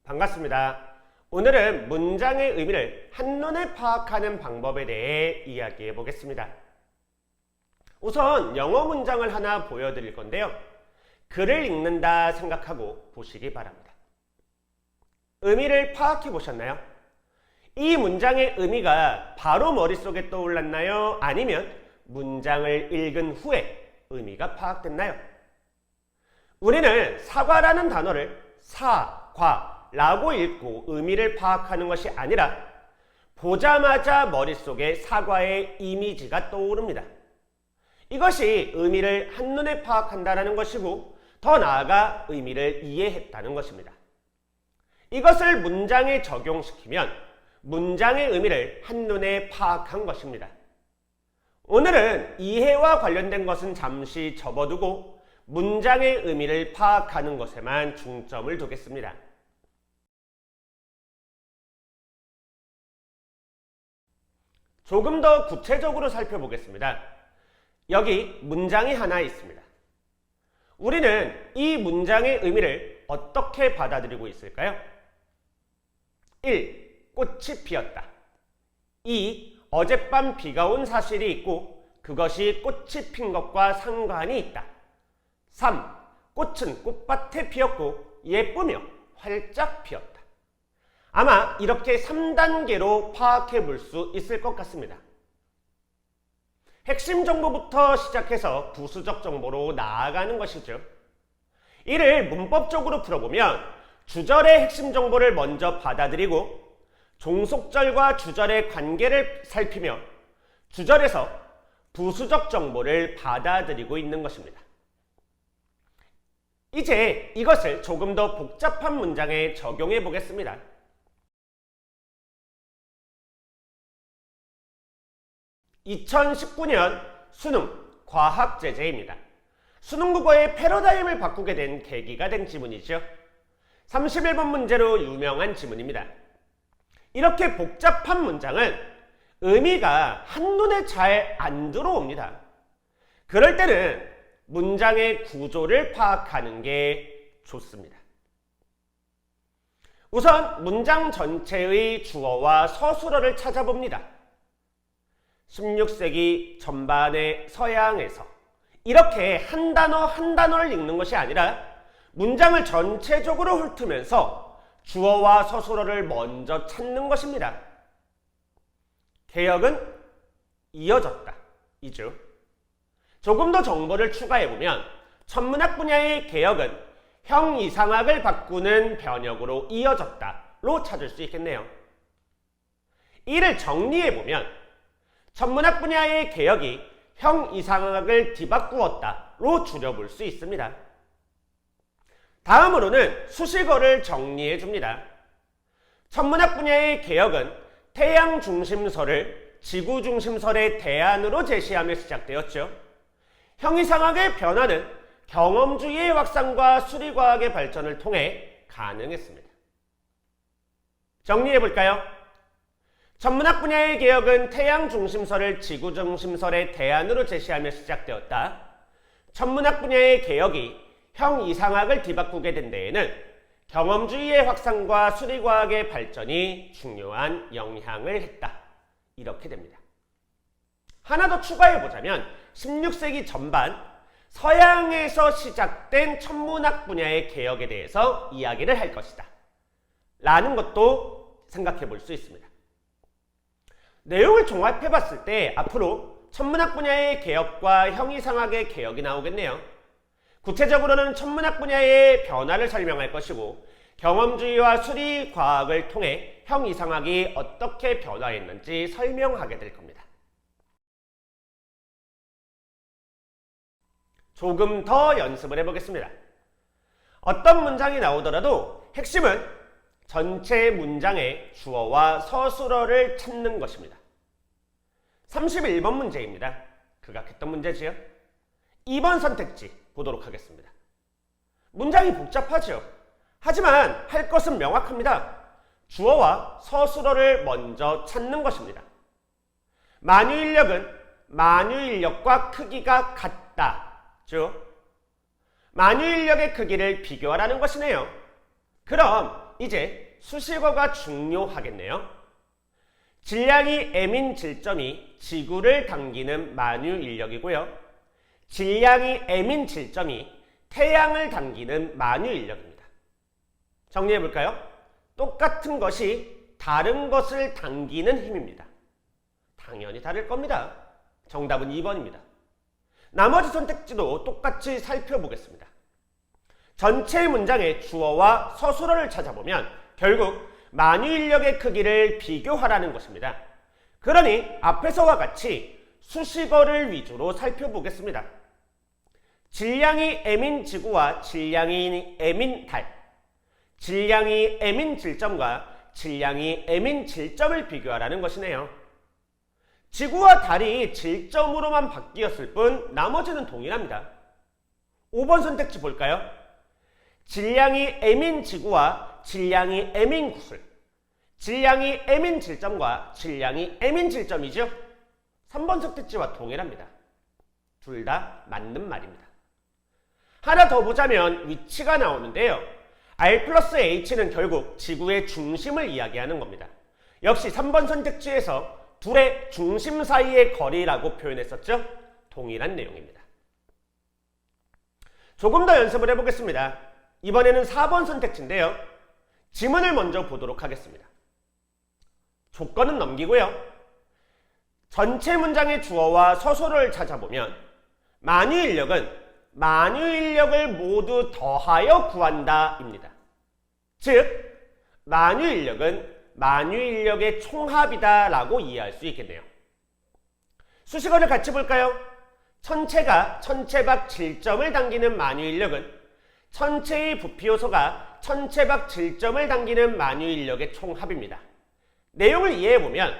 반갑습니다. 오늘은 문장의 의미를 한눈에 파악하는 방법에 대해 이야기해 보겠습니다. 우선 영어 문장을 하나 보여드릴 건데요. 글을 읽는다 생각하고 보시기 바랍니다. 의미를 파악해 보셨나요? 이 문장의 의미가 바로 머릿속에 떠올랐나요? 아니면 문장을 읽은 후에 의미가 파악됐나요? 우리는 사과라는 단어를 사과라고 읽고 의미를 파악하는 것이 아니라 보자마자 머릿속에 사과의 이미지가 떠오릅니다. 이것이 의미를 한눈에 파악한다는 것이고 더 나아가 의미를 이해했다는 것입니다. 이것을 문장에 적용시키면 문장의 의미를 한눈에 파악한 것입니다. 오늘은 이해와 관련된 것은 잠시 접어두고 문장의 의미를 파악하는 것에만 중점을 두겠습니다. 조금 더 구체적으로 살펴보겠습니다. 여기 문장이 하나 있습니다. 우리는 이 문장의 의미를 어떻게 받아들이고 있을까요? 1. 꽃이 피었다. 2. 어젯밤 비가 온 사실이 있고 그것이 꽃이 핀 것과 상관이 있다. 3. 꽃은 꽃밭에 피었고 예쁘며 활짝 피었다. 아마 이렇게 3단계로 파악해 볼 수 있을 것 같습니다. 핵심 정보부터 시작해서 부수적 정보로 나아가는 것이죠. 이를 문법적으로 풀어보면 주절의 핵심 정보를 먼저 받아들이고 종속절과 주절의 관계를 살피며 주절에서 부수적 정보를 받아들이고 있는 것입니다. 이제 이것을 조금 더 복잡한 문장에 적용해 보겠습니다. (2019년) 수능 과학제재입니다. 수능국어의 패러다임을 바꾸게 된 계기가 된 지문이죠. 31번 문제로 유명한 지문입니다. 이렇게 복잡한 문장은 의미가 한눈에 잘 안 들어옵니다. 그럴 때는 문장의 구조를 파악하는 게 좋습니다. 우선 문장 전체의 주어와 서술어를 찾아봅니다. 16세기 전반의 서양에서 이렇게 한 단어 한 단어를 읽는 것이 아니라 문장을 전체적으로 훑으면서 주어와 서술어를 먼저 찾는 것입니다. 개혁은 이어졌다 이죠. 조금 더 정보를 추가해보면 천문학 분야의 개혁은 형이상학을 바꾸는 변혁으로 이어졌다로 찾을 수 있겠네요. 이를 정리해보면 천문학 분야의 개혁이 형이상학을 뒤바꾸었다로 줄여볼 수 있습니다. 다음으로는 수식어를 정리해줍니다. 천문학 분야의 개혁은 태양 중심설을 지구 중심설의 대안으로 제시하며 시작되었죠. 형이상학의 변화는 경험주의의 확산과 수리과학의 발전을 통해 가능했습니다. 정리해볼까요? 천문학 분야의 개혁은 태양 중심설을 지구 중심설의 대안으로 제시하며 시작되었다. 천문학 분야의 개혁이 형이상학을 뒤바꾸게 된 데에는 경험주의의 확산과 수리과학의 발전이 중요한 영향을 했다. 이렇게 됩니다. 하나 더 추가해보자면 16세기 전반 서양에서 시작된 천문학 분야의 개혁에 대해서 이야기를 할 것이다. 라는 것도 생각해 볼 수 있습니다. 내용을 종합해 봤을 때 앞으로 천문학 분야의 개혁과 형이상학의 개혁이 나오겠네요. 구체적으로는 천문학 분야의 변화를 설명할 것이고 경험주의와 수리과학을 통해 형이상학이 어떻게 변화했는지 설명하게 될 겁니다. 조금 더 연습을 해보겠습니다. 어떤 문장이 나오더라도 핵심은 전체 문장의 주어와 서술어를 찾는 것입니다. 31번 문제입니다. 극악했던 문제지요. 2번 선택지 보도록 하겠습니다. 문장이 복잡하죠. 하지만 할 것은 명확합니다. 주어와 서술어를 먼저 찾는 것입니다. 만유인력은 만유인력과 크기가 같다죠. 만유인력의 크기를 비교하라는 것이네요. 그럼 이제 수식어가 중요하겠네요. 질량이 m인 질점이 지구를 당기는 만유 인력이고요. 질량이 m인 질점이 태양을 당기는 만유 인력입니다. 정리해볼까요? 똑같은 것이 다른 것을 당기는 힘입니다. 당연히 다를 겁니다. 정답은 2번입니다. 나머지 선택지도 똑같이 살펴보겠습니다. 전체 문장의 주어와 서술어를 찾아보면 결국 만유 인력의 크기를 비교하라는 것입니다. 그러니 앞에서와 같이 수식어를 위주로 살펴보겠습니다. 질량이 m인 지구와 질량이 m인 달, 질량이 m인 질점과 질량이 m인 질점을 비교하라는 것이네요. 지구와 달이 질점으로만 바뀌었을 뿐 나머지는 동일합니다. 5번 선택지 볼까요? 질량이 m인 지구와 질량이 m인 구슬, 질량이 m인 질점과 질량이 m인 질점이죠. 3번 선택지와 동일합니다. 둘 다 맞는 말입니다. 하나 더 보자면 위치가 나오는데요. R 플러스 H는 결국 지구의 중심을 이야기하는 겁니다. 역시 3번 선택지에서 둘의 중심 사이의 거리라고 표현했었죠. 동일한 내용입니다. 조금 더 연습을 해보겠습니다. 이번에는 4번 선택지인데요. 지문을 먼저 보도록 하겠습니다. 조건은 넘기고요. 전체 문장의 주어와 서술어를 찾아보면 만유 인력은 만유 인력을 모두 더하여 구한다 입니다. 즉 만유 인력은 만유 인력의 총합이다 라고 이해할 수 있겠네요. 수식어를 같이 볼까요? 천체가 천체 밖 질점을 당기는 만유 인력은 천체의 부피 요소가 천체 밖 질점을 당기는 만유 인력의 총합입니다. 내용을 이해해보면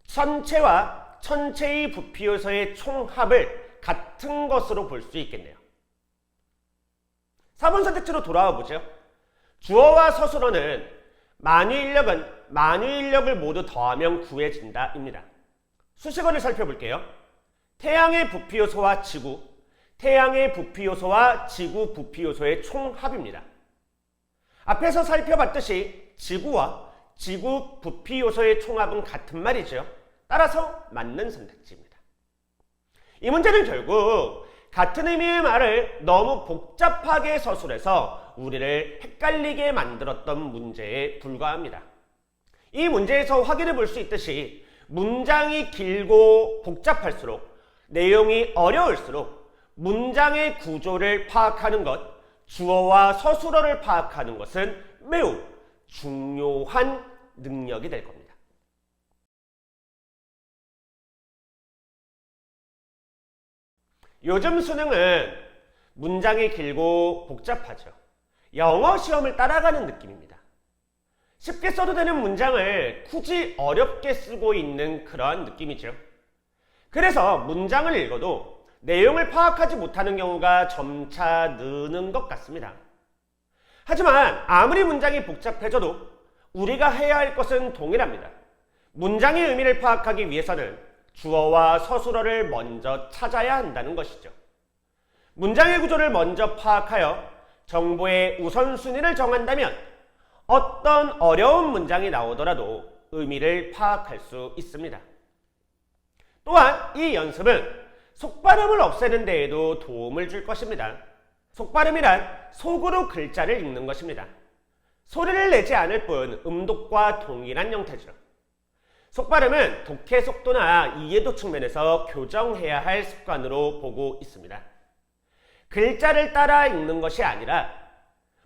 천체와 천체의 부피 요소의 총합을 같은 것으로 볼 수 있겠네요. 4번 선택지로 돌아와 보죠. 주어와 서술어는 만유 인력은 만유 인력을 모두 더하면 구해진다 입니다. 수식어를 살펴볼게요. 태양의 부피 요소와 지구, 태양의 부피 요소와 지구 부피 요소의 총합입니다. 앞에서 살펴봤듯이 지구와 지구 부피 요소의 총합은 같은 말이죠. 따라서 맞는 선택지입니다. 이 문제는 결국 같은 의미의 말을 너무 복잡하게 서술해서 우리를 헷갈리게 만들었던 문제에 불과합니다. 이 문제에서 확인해 볼 수 있듯이 문장이 길고 복잡할수록 내용이 어려울수록 문장의 구조를 파악하는 것, 주어와 서술어를 파악하는 것은 매우 중요한 능력이 될 겁니다. 요즘 수능은 문장이 길고 복잡하죠. 영어 시험을 따라가는 느낌입니다. 쉽게 써도 되는 문장을 굳이 어렵게 쓰고 있는 그러한 느낌이죠. 그래서 문장을 읽어도 내용을 파악하지 못하는 경우가 점차 느는 것 같습니다. 하지만 아무리 문장이 복잡해져도 우리가 해야 할 것은 동일합니다. 문장의 의미를 파악하기 위해서는 주어와 서술어를 먼저 찾아야 한다는 것이죠. 문장의 구조를 먼저 파악하여 정보의 우선순위를 정한다면 어떤 어려운 문장이 나오더라도 의미를 파악할 수 있습니다. 또한 이 연습은 속발음을 없애는 데에도 도움을 줄 것입니다. 속발음이란 속으로 글자를 읽는 것입니다. 소리를 내지 않을 뿐 음독과 동일한 형태죠. 속발음은 독해 속도나 이해도 측면에서 교정해야 할 습관으로 보고 있습니다. 글자를 따라 읽는 것이 아니라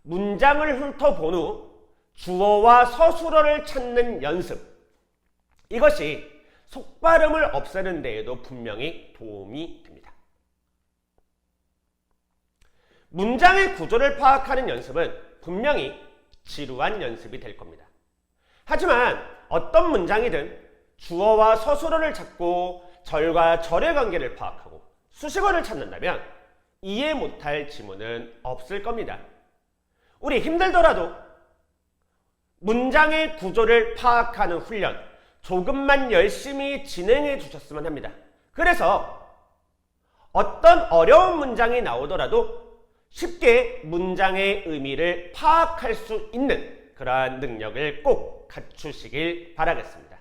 문장을 훑어본 후 주어와 서술어를 찾는 연습, 이것이 속발음을 없애는 데에도 분명히 도움이 됩니다. 문장의 구조를 파악하는 연습은 분명히 지루한 연습이 될 겁니다. 하지만 어떤 문장이든 주어와 서술어를 찾고 절과 절의 관계를 파악하고 수식어를 찾는다면 이해 못할 지문은 없을 겁니다. 우리 힘들더라도 문장의 구조를 파악하는 훈련 조금만 열심히 진행해 주셨으면 합니다. 그래서 어떤 어려운 문장이 나오더라도 쉽게 문장의 의미를 파악할 수 있는 그러한 능력을 꼭 갖추시길 바라겠습니다.